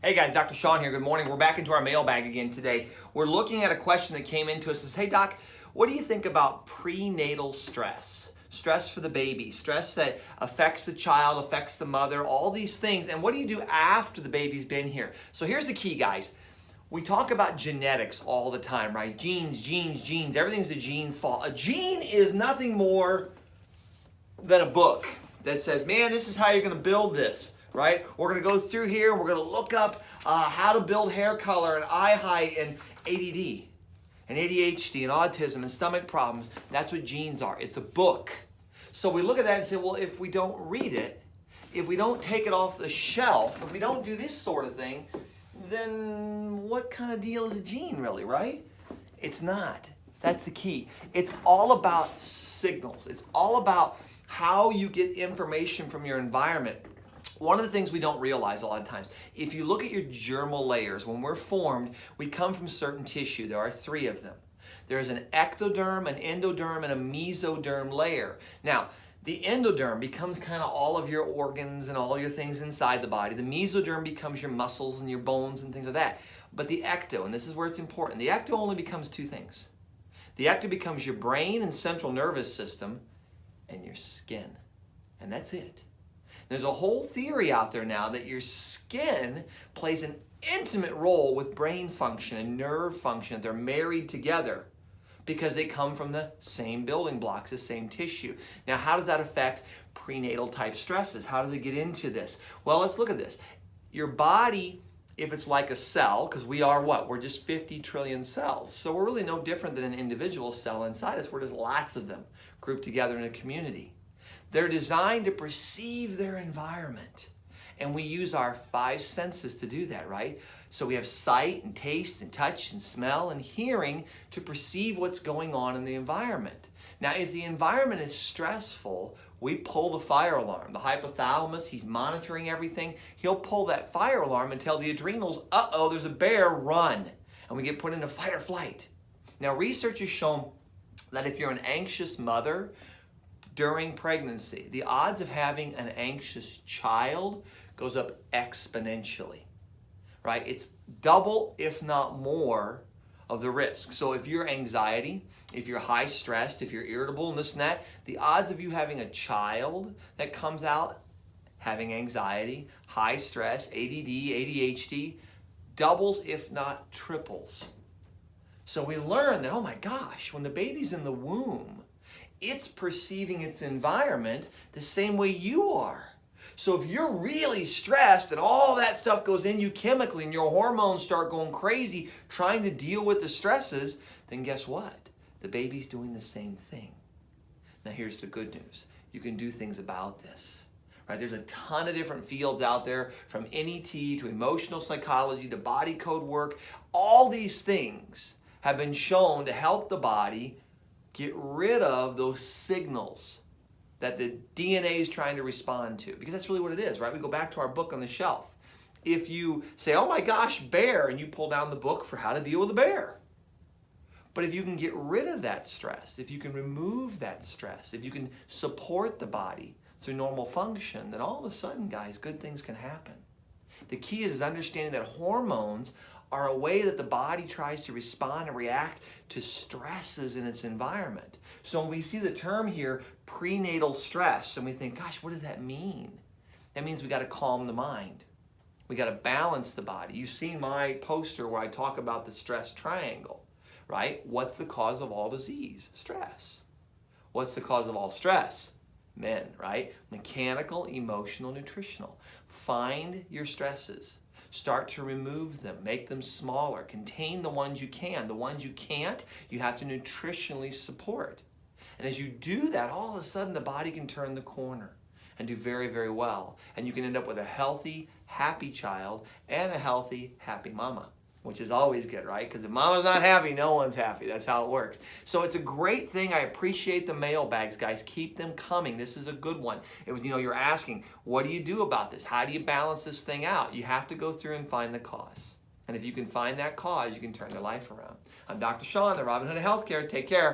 Hey guys, Dr. Sean here. Good morning. We're back into our mailbag again today. We're looking at a question that came into us. It says, hey doc, what do you think about prenatal stress? Stress for the baby, stress that affects the child, affects the mother, all these things. And what do you do after the baby's been here? So here's the key, guys. We talk about genetics all the time, right? Genes, genes, genes. Everything's a gene's fault. A gene is nothing more than a book that says, man, this is how you're going to build this. Right? We're going to go through here and we're going to look up how to build hair color and eye height and ADD and ADHD and autism and stomach problems. That's what genes are. It's a book. So we look at that and say, well, if we don't read it, if we don't take it off the shelf, if we don't do this sort of thing, then what kind of deal is a gene really, right? It's not. That's the key. It's all about signals. It's all about how you get information from your environment. One of the things we don't realize a lot of times, if you look at your germal layers, when we're formed, we come from certain tissue. There are 3 of them. There's an ectoderm, an endoderm, and a mesoderm layer. Now, the endoderm becomes kind of all of your organs and all your things inside the body. The mesoderm becomes your muscles and your bones and things like that. But the ecto, and this is where it's important, the ecto only becomes 2 things. The ecto becomes your brain and central nervous system and your skin. And that's it. There's a whole theory out there now that your skin plays an intimate role with brain function and nerve function. They're married together because they come from the same building blocks, the same tissue. Now, how does that affect prenatal type stresses? How does it get into this? Well, let's look at this. Your body, if it's like a cell, because we are what? We're just 50 trillion cells. So we're really no different than an individual cell inside us. We're just lots of them grouped together in a community. They're designed to perceive their environment. And we use our 5 senses to do that, right? So we have sight and taste and touch and smell and hearing to perceive what's going on in the environment. Now, if the environment is stressful, we pull the fire alarm. The hypothalamus, he's monitoring everything. He'll pull that fire alarm and tell the adrenals, uh-oh, there's a bear, run. And we get put into fight or flight. Now, research has shown that if you're an anxious mother, during pregnancy, the odds of having an anxious child goes up exponentially, right? It's double, if not more, of the risk. So if you're anxiety, if you're high stressed, if you're irritable and this and that, the odds of you having a child that comes out having anxiety, high stress, ADD, ADHD, doubles, if not triples. So we learn that, oh my gosh, when the baby's in the womb, it's perceiving its environment the same way you are. So if you're really stressed and all that stuff goes in you chemically and your hormones start going crazy trying to deal with the stresses, then guess what? The baby's doing the same thing. Now here's the good news. You can do things about this. Right? There's a ton of different fields out there, from NET to emotional psychology to body code work. All these things have been shown to help the body get rid of those signals that the DNA is trying to respond to. Because that's really what it is, right? We go back to our book on the shelf. If you say, oh my gosh, bear, and you pull down the book for how to deal with a bear. But if you can get rid of that stress, if you can remove that stress, if you can support the body through normal function, then all of a sudden, guys, good things can happen. The key is understanding that hormones are a way that the body tries to respond and react to stresses in its environment. So when we see the term here, prenatal stress, and we think, gosh, what does that mean? That means we got to calm the mind. We got to balance the body. You've seen my poster where I talk about the stress triangle, right? What's the cause of all disease? Stress. What's the cause of all stress? Men, right? Mechanical, emotional, nutritional. Find your stresses. Start to remove them, make them smaller, contain the ones you can. The ones you can't, you have to nutritionally support. And as you do that, all of a sudden the body can turn the corner and do very, very well. And you can end up with a healthy, happy child and a healthy, happy mama, which is always good, right? Because if mama's not happy, no one's happy. That's how it works. So it's a great thing. I appreciate the mailbags, guys. Keep them coming. This is a good one. It was, you're asking, what do you do about this? How do you balance this thing out? You have to go through and find the cause. And if you can find that cause, you can turn their life around. I'm Dr. Sean, the Robin Hood of Healthcare. Take care.